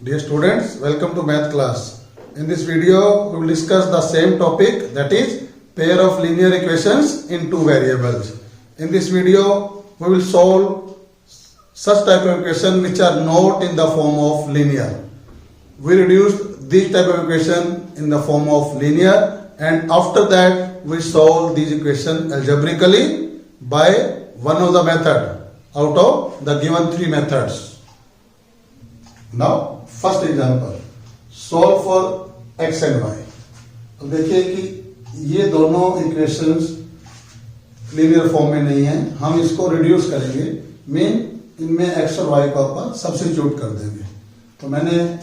Dear students, welcome to math class. In this video, we will discuss the same topic, that is pair of linear equations in two variables. In this video, we will solve such type of equation which are not in the form of linear. We reduced this type of equation in the form of linear, and after that we solve these equation algebraically by one of the method out of the given three methods. Now first example, solve for x and y. तो देखिए कि ये दोनों equations linear form में नहीं है, हम इसको रिड्यूस करेंगे, मीन इनमें x और y को अपन सब्स्टिट्यूट कर देंगे. तो मैंने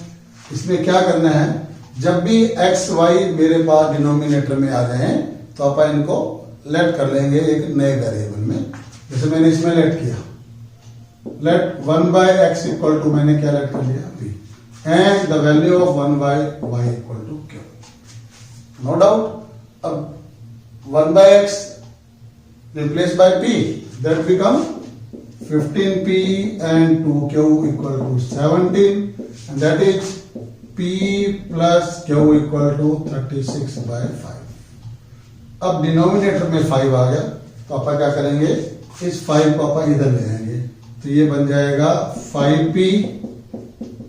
इसमें क्या करना है, जब भी x y मेरे पास डिनोमिनेटर में आ जाए तो अपन इनको लेट कर लेंगे एक नए वेरिएबल में. जैसे मैंने इसमें लेट किया, लेट 1/x इक्वल टू, मैंने क्या लेट कर लिया, p, and the value of 1/y equal to q. No doubt. अब 1/x replaced by p, that become 15p and 2q equal to 17, and that is p plus q equal to 36/5. अब denominator में 5 आ गया, तो अपन क्या करेंगे, इस 5 को अपन इधर ले आएंगे, तो ये बन जाएगा 5p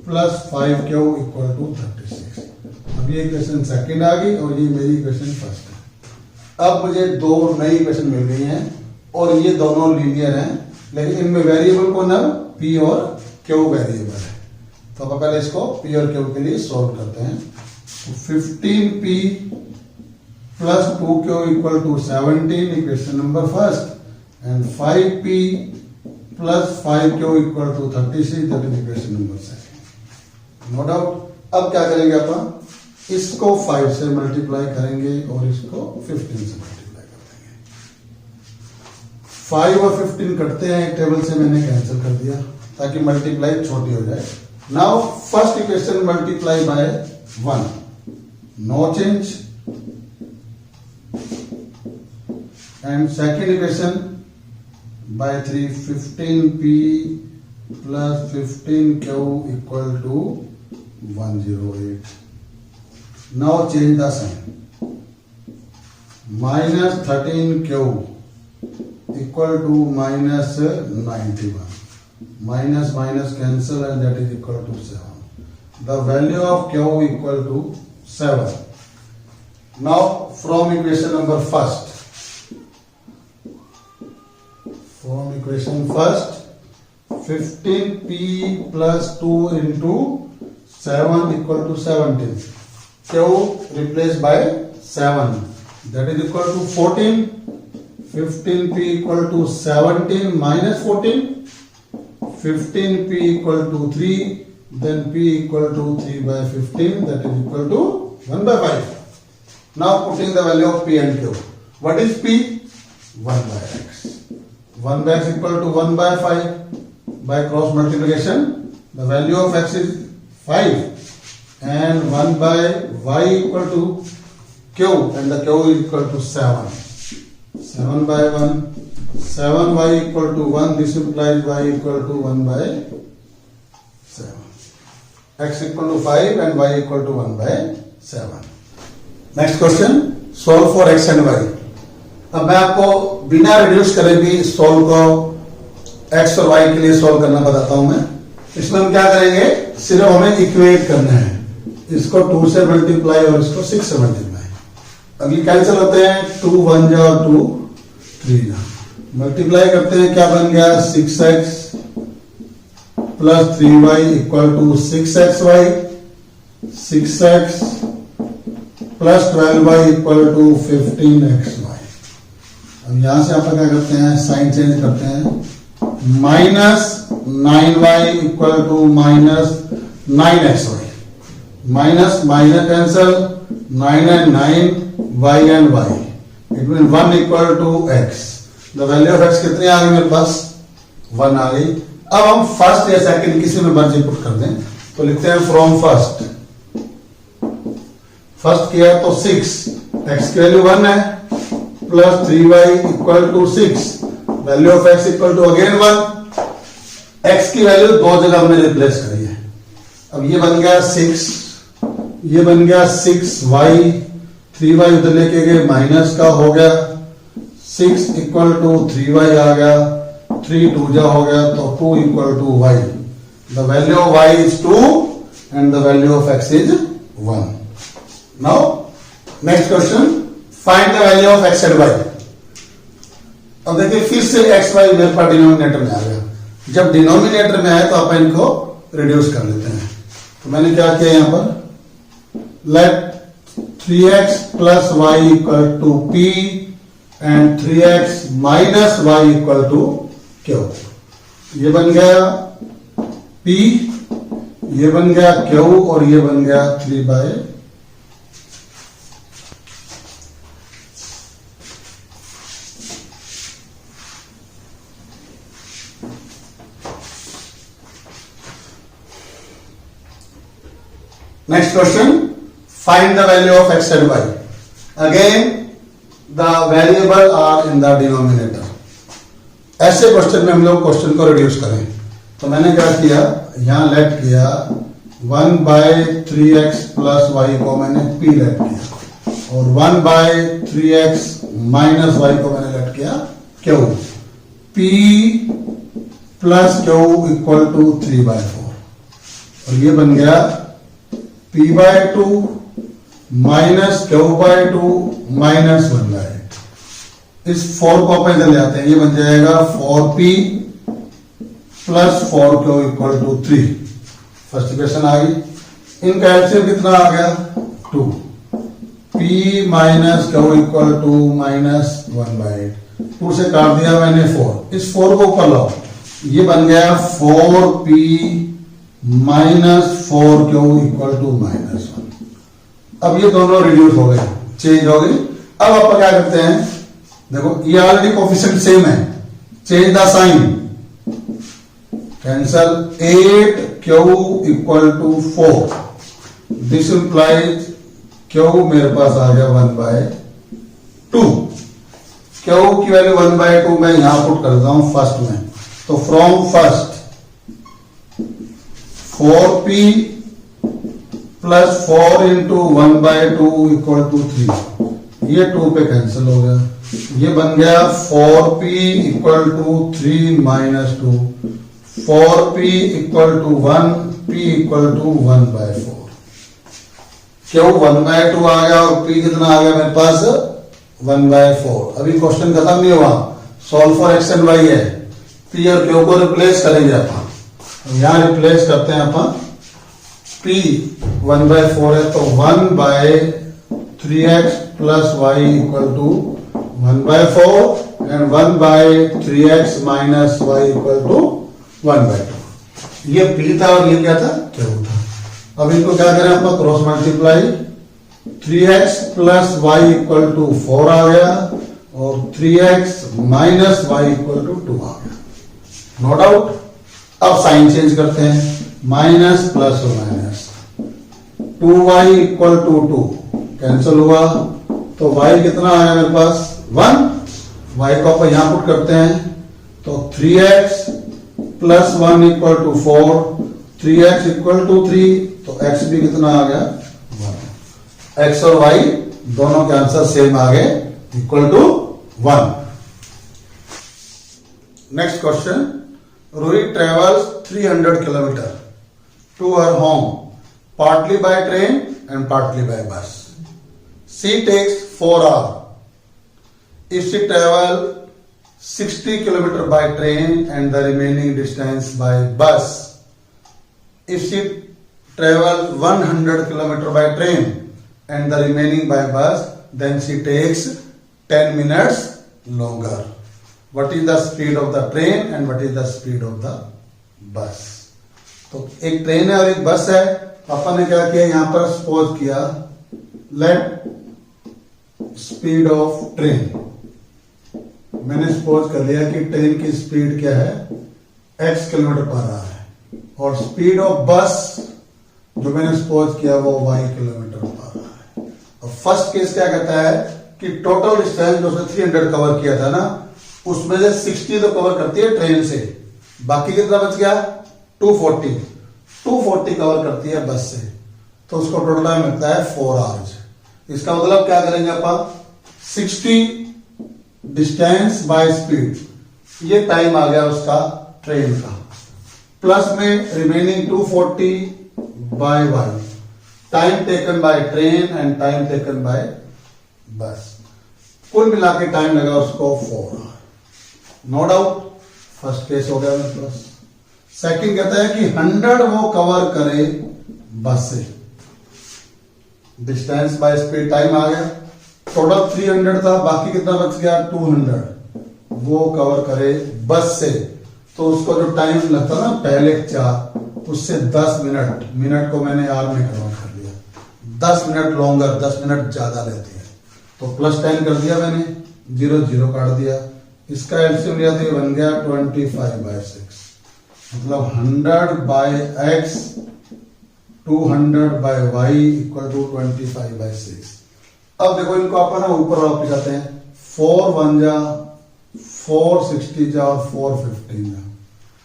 plus 5q equal to 36. अब ये इक्वेशन सेकंड आ गई और ये मेरी इक्वेशन फर्स्ट है. अब मुझे दो नई इक्वेशन मिल गई हैं और ये दोनों लीनियर हैं, लेकिन इनमें वेरिएबल कौन है, p और q वेरिएबल है. तो अब पहले इसको p और q के लिए सॉल्व करते हैं. 15p plus 2q equal to 17 equation number first, and 5p plus 5q equal to 36, that is equation number second. No doubt. अब क्या करेंगे अपन, इसको 5 से मल्टीप्लाई करेंगे और इसको 15 से मल्टीप्लाई कर देंगे. 5 और 15 कटते हैं, एक टेबल से मैंने कैंसिल कर दिया ताकि मल्टीप्लाई छोटी हो जाए. Now first equation multiply by 1, no change, and second equation by 3, 15p plus 15q equal to 108. Now change the sign. Minus 13q equal to minus 91. Minus minus cancel and that is equal to 7. The value of q equal to 7. Now from equation number first, from equation first, 15p plus 2 into 7 equal to 17. q replaced by 7, that is equal to 14. 15p equal to 17 minus 14. 15p equal to 3, then p equal to 3/15, that is equal to 1/5. Now putting the value of p and q. What is p? 1/x. 1/x equal to 1/5. By cross multiplication, the value of x is 5, and 1/y equal to q, and the q is equal to 7. 7/1, 7y equal to 1. This implies y equal to 1/7. X equal to 5 and y equal to 1/7. Next question, solve for x and y. अब मैं आपको बिना reduce करे भी solve को x और y के लिए सॉल्व करना बताता हूं मैं. इसमें हम क्या करेंगे, सिर्फ हमें इक्वेट करना है, इसको 2 से मल्टीप्लाई और इसको 6 से मल्टीप्लाई. अगली कैंसिल होते हैं, 2 1 जा और 2 3 जा, मल्टीप्लाई करते हैं, क्या बन गया, 6x plus 3y equal to 6xy. 6x plus 12y equal to 15xy. अब यहां से आप क्या करते हैं, साइन चेंज करते हैं, minus 9y equal to minus 9xy. Minus minus cancel, 9 and 9, y and y. It mean 1 equal to x. The value of x कितनी आ गई मेरे पास, 1 आ गई. अब हम फर्स्ट या सेकंड किसी में मर्जी पुट कर दें, तो लिखते हैं फ्रॉम फर्स्ट. फर्स्ट किया तो 6, x की वैल्यू 1 है, plus 3y equal to 6, value of x equal to again 1. x की वैल्यू दो जगह हमने रिप्लेस करी है. अब ये बन गया 6, ये बन गया 6y, 3y उधर लेके गए माइनस का हो गया, 6 इक्वल टू 3y आ गया, 3 2 जा हो गया तो 2 equal to y. The value of y is 2 and the value of x is 1. Now next question, find the value of x and y. अब देखिए फिर से x y मेरे पास डिनोमिनेटर में आ गया. जब डिनोमिनेटर में आए तो आप इनको रिड्यूस कर लेते हैं. तो मैंने क्या किया यहाँ पर, let 3x plus y equal to p and 3x minus y equal to q. ये बन गया p, ये बन गया q और ये बन गया 3/. Next question, find the value of x and y. Again the variable are in the denominator. ऐसे क्वेश्चन में हम लोग क्वेश्चन को रिड्यूस करें. तो मैंने क्या किया, यहां लेट किया 1/3x प्लस वाई को मैंने p लेट किया और 1/3x माइनस वाई को मैंने लेट किया q. p plus q equal to 3/4 और ये बन गया p/2 माइनस q/2 माइनस 1/8. इस 4 को अपन इधर ले आते हैं, ये बन जाएगा 4p plus 4q equal to 3. First equation आ गई. इनका एलसीएम कितना आ गया 2. p minus q equal to minus 1/8. 2 से काट दिया मैंने 4. इस 4 को ऊपर लाओ, ये बन गया 4p minus 4q equal to minus 1. अब ये दोनों रिड्यूस हो गए, चेंज हो गई. अब आप क्या करते हैं, देखो ये ऑलरेडी कोफिशिएंट सेम है, change the sign, cancel 8q equal to 4. This implies q मेरे पास आ गया 1/2. q की वैल्यू 1/2 मैं यहां पुट करता हूं फर्स्ट में. तो from first 4p plus 4 into 1/2 equal to 3. ये 2 पे कैंसिल हो गया. ये बन गया 4p equal to 3 minus 2. 4p equal to 1, p equal to 1/4. क्यों 1/2 आ गया और p कितना आ गया मेरे पास 1/4. अभी क्वेश्चन खत्म नहीं हुआ, solve for x and y है. p और q को रिप्लेस करेंगे अपन. यहां रिप्लेस करते हैं अपन, p 1/4 है तो 1/3x plus y equal to 1/4 and 1/3x minus y equal to 1/2. ये p था और ये क्या था q था. अब इनको क्या करें अपन, cross multiply. 3x plus y equal to 4 आ गया और 3x minus y equal to 2 आ गया. No doubt. अब साइन चेंज करते हैं, माइनस प्लस और minus. 2y equal to 2 cancel हुआ तो y कितना आया मेरे पास 1. y को अपन यहां पुट करते हैं तो 3x plus 1 equal to 4, 3x equal to 3 तो x भी कितना आ गया 1. x और y दोनों के आंसर सेम आ गए, equal to 1. Next question, Rohit travels 300 kilometers to her home, partly by train and partly by bus. She takes 4 hours. If she travels 60 kilometers by train and the remaining distance by bus, if she travels 100 kilometers by train and the remaining by bus, then she takes 10 minutes longer. What is the speed of the train and what is the speed of the bus? तो एक train है और एक बस है. अपन ने क्या किया, यहां पर सपोज किया लेट स्पीड ऑफ ट्रेन. मैंने सपोज कर लिया कि ट्रेन की स्पीड क्या है x किलोमीटर पर आवर है और स्पीड ऑफ बस जो मैंने सपोज किया वो y किलोमीटर पर आवर है. और फर्स्ट केस क्या कहता है कि टोटल डिस्टेंस जो 300 कवर किया था ना, उसमें से 60 तो कवर करती है ट्रेन से, बाकी कितना बच गया 240. 240 कवर करती है बस से, तो उसको टोटल टाइम लगता है 4 आवर्स। इसका मतलब क्या करेंगे अपन, 60 डिस्टेंस बाय स्पीड, ये टाइम आ गया उसका ट्रेन का, प्लस में remaining 240 by y, time taken by train and time taken by bus, कुल मिला के टाइम लगा उसको 4 hour. No doubt first case हो गया मेरे पास। सेकंड कहता है कि 100 वो कवर करे बस से, डिस्टेंस बाय स्पीड टाइम आ गया, टोटल 300 था, बाकी कितना बच गया 200, वो कवर करे बस से, तो उसको जो टाइम लगता ना पहले 4, उससे 10 मिनट, मिनट को मैंने आर में कन्वर्ट कर लिया, 10 मिनट लॉन्गर, 10 मिनट ज्यादा लेती है, तो प्लस 10 कर दिया मैंने, 0 0 काट दिया, इसका एलसीएम लिया तो ये बन गया 25/6, मतलब 100 by x 200 by y equal to 25/6। अब देखो इनको अपन ना ऊपर वापस जाते हैं, 4 1 जा 460 जा और 415 जा,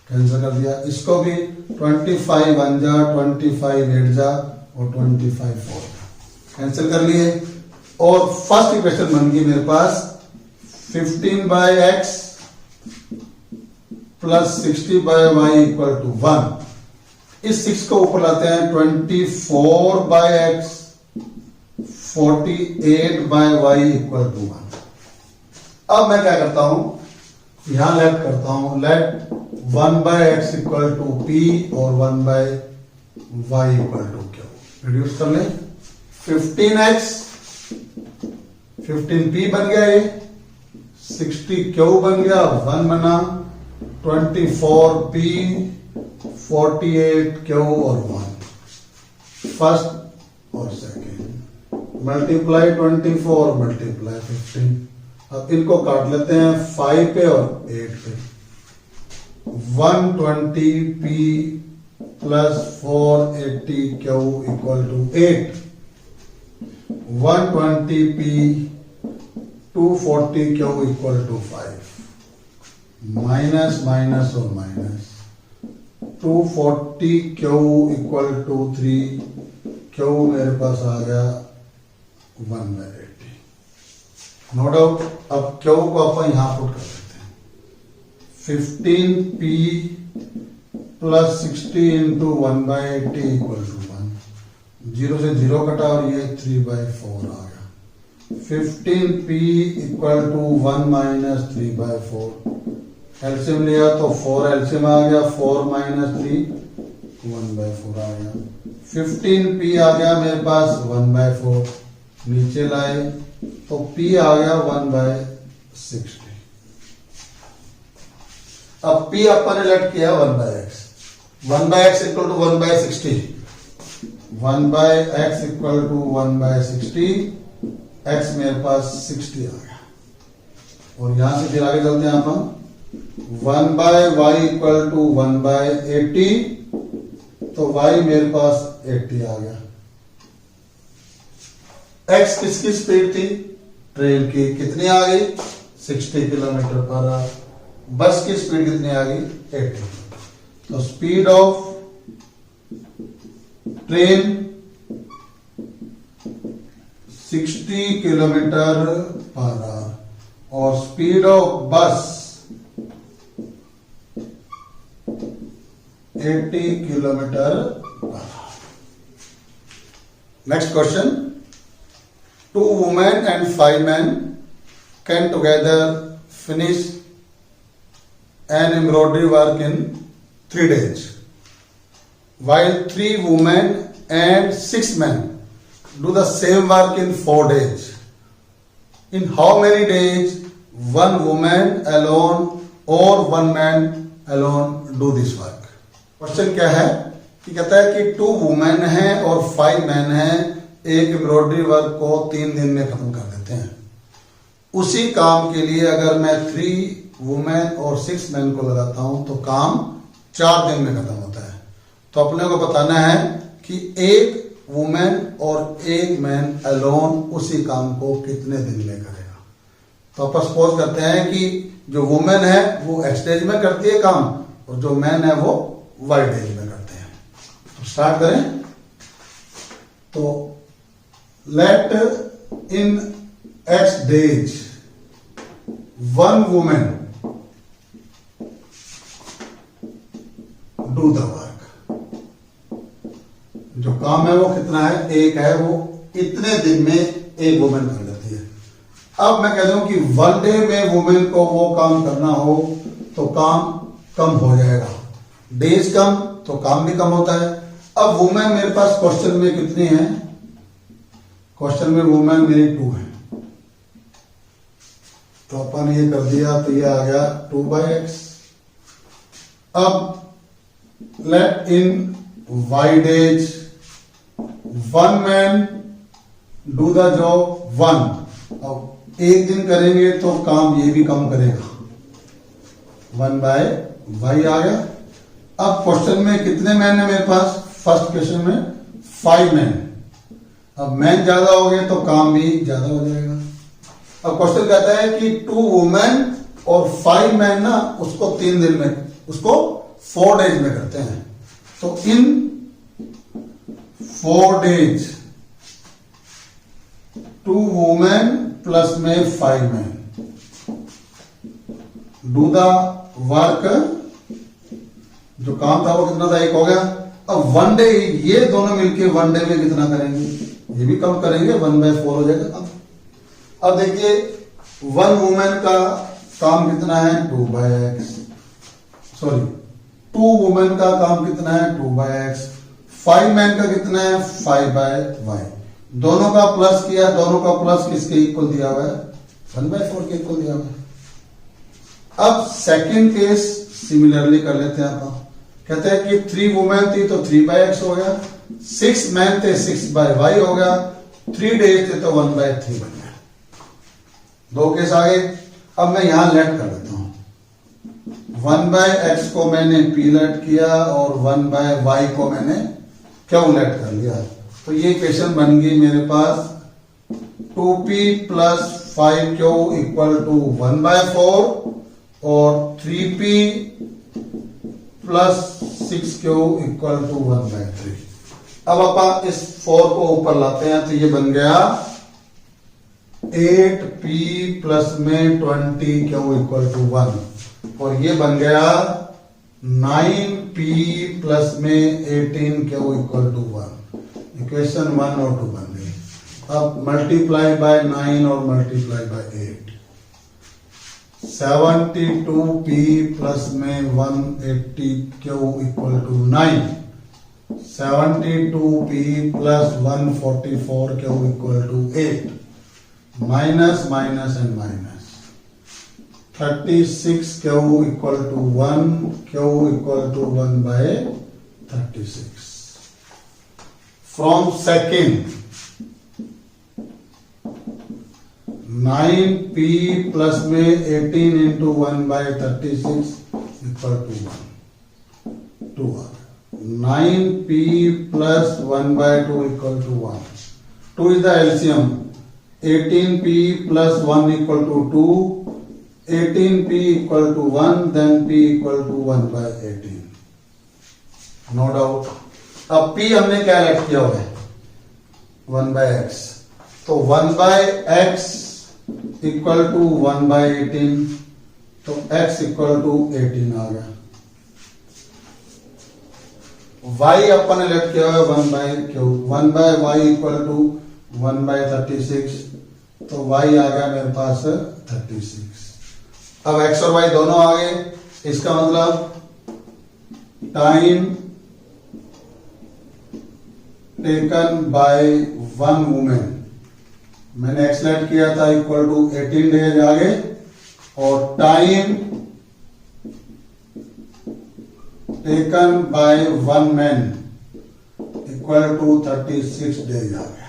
कैंसिल कर दिया, इसको भी 25 1 जा 25 8 जा और 25 4 जा, कैंसिल कर लिए, और फर्स्ट इक्वेशन बन गई मेरे पास 15/x plus 60/y equal to 1। इस 6 को ऊपर लाते हैं, 24/x 48/y इक्वल टू 1। अब मैं क्या करता हूं, यहां लेट करता हूं, late 1/x equal to p और 1/y equal to q, reduce कर ले, 15x 15p बन गया, ये 60q बन गया, 1 बना, 24p 48q और 1, फर्स्ट और सेकेंड, मल्टीप्लाई 24 मल्टीप्लाई 15। अब इनको काट लेते हैं 5 पे और 8 पे, 120p plus 480q equal to 8, 120p 240q equal to 5, minus minus और minus, 240q equal to 3, q मेरे पास आ गया 1/80, नो डाउट। अब q को अपन यहां पुट कर देते हैं, 15p plus 60 into 1/80 equal to 1, 0 से 0 कटा और ये 3/4 आ गया, 15p equal to 1 minus 3/4, LCM लिया तो 4 एलसीएम आ गया, 4 माइनस 3 1/4 आ गया, 15p आ गया मेरे पास 1/4, नीचे लाए तो p आ गया 1/60। अब p अपन ने लेट किया 1/x, 1/x equal to 1/60, 1/x equal to 1/60, x मेरे पास 60 आ गया, और यहां से फिर आगे चलते हैं अपन, 1/y इक्वल टू 1/80, तो y मेरे पास 80 आ गया। x किसकी स्पीड थी, ट्रेन की, कितनी आ गई 60 किलोमीटर पर आवर, बस की स्पीड कितनी आ गई 80, तो speed of train 60 kilometre per hour और स्पीड ऑफ बस 80 kilometre per hour. Next question, 2 women and 5 men can together finish an embroidery work in 3 days, while 3 women and 6 men do the same work in 4 days. In how many days 1 woman alone or 1 man alone do this work? Question क्या है कि कहता है कि 2 women हैं और 5 man हैं, एक एम्ब्रॉयडरी वर्क को 3 दिन में खत्म कर देते हैं। उसी काम के लिए अगर मैं 3 वुमेन और 6 मैन को लगाता हूं तो काम 4 दिन में खत्म होता है। तो अपने को बताना है कि एक वुमेन और एक मैन अलोन उसी काम को कितने दिन में करेगा। तो अपन सपोज करते हैं कि जो वुमेन है वो एक्स डेज में करती है काम और जो मैन है वो वाई डेज में करते हैं। स्टार्ट करें। तो late in X days one woman do the work। जो काम है वो कितना है, एक है, वो इतने दिन में एक वुमेन कर देती है। अब मैं कह दूं कि वन डे में वुमेन को वो काम करना हो तो काम कम हो जाएगा, डेज कम तो काम भी कम होता है। अब वुमेन मेरे पास क्वेश्चन में कितनी है, क्वेश्चन में वुमेन मेरी 2 है, तो अपन ये कर दिया तो ये आ गया 2/x। अब late in Y days one man do the job 1। अब एक दिन करेंगे तो काम ये भी कम करेगा, 1/y आ गया। अब क्वेश्चन में कितने मैन है मेरे पास, फर्स्ट क्वेश्चन में 5 मैन। अब मैन ज्यादा हो गए तो काम भी ज्यादा हो जाएगा। अब क्वेश्चन कहता है कि 2 वुमेन और 5 मैन ना उसको 3 दिन में, उसको 4 डेज में करते हैं। तो इन 4 डेज 2 वुमेन प्लस में 5 मैन डू द वर्क। जो काम था वो कितना था, 1 हो गया। अब 1 डे, ये दोनों मिलके 1 डे में कितना करेंगे, ये भी कम करेंगे, 1/4 हो जाएगा। अब देखिए 1 वुमेन का काम कितना है, 2/x। सॉरी 2 वुमेन का काम कितना है, 2/x। 5 मैन का कितना है, 5/y। दोनों का प्लस किया, दोनों का प्लस किसके इक्वल दिया हुआ है, 1/4 के इक्वल दिया हुआ है। अब सेकंड केस सिमिलरली कर लेते हैं आप। कहते हैं कि 3 वुमेन थी तो 3/x हो गया, 6 मैन थे 6/y हो गया, 3 डेज थे तो 1/3 बन गया। 2 केस आ गए। अब मैं यहां लेट कर देता हूं, 1/x को मैंने p लेट किया और 1/y को मैंने q लेट कर लिया। तो ये इक्वेशन बन गई मेरे पास 2p plus 5q equal to 1/4 और 3p plus 6q equal to 1/3। अब आप इस 4 को ऊपर लाते हैं तो ये बन गया 8p प्लस में 20q इक्वल टू 1 और ये बन गया 9p प्लस में 18q इक्वल टू 1। इक्वेशन 1 और 2 बन गई। अब मल्टीप्लाई बाय 9 और मल्टीप्लाई बाय 8, 72p प्लस में 180q equal to 9, 72p plus 144q equal to 8, minus minus and minus, 36q equal to 1, q equal to 1/36। From second 9p plus में 18 into 1/36 equal to 1, 2 9p plus 1/2 equal to 1, 2 is the LCM, 18p plus 1 equal to 2, 18p equal to 1, then p equal to 1/18, no doubt। अब p हमने क्या late किया हुआ है, 1/x, तो 1/x equal to 1/18, तो x equal to 18 आ गया। y अपन ने लेट किया हुआ है 1/q, 1/y इक्वल टू 1/36, तो y आ गया मेरे पास 36। अब x और y दोनों आ गए, इसका मतलब टाइम टेकन बाय 1 वुमेन, मैंने x लेट किया था इक्वल टू 18 डेज आ गए, और time taken by 1 man equal to 36 days आ गया।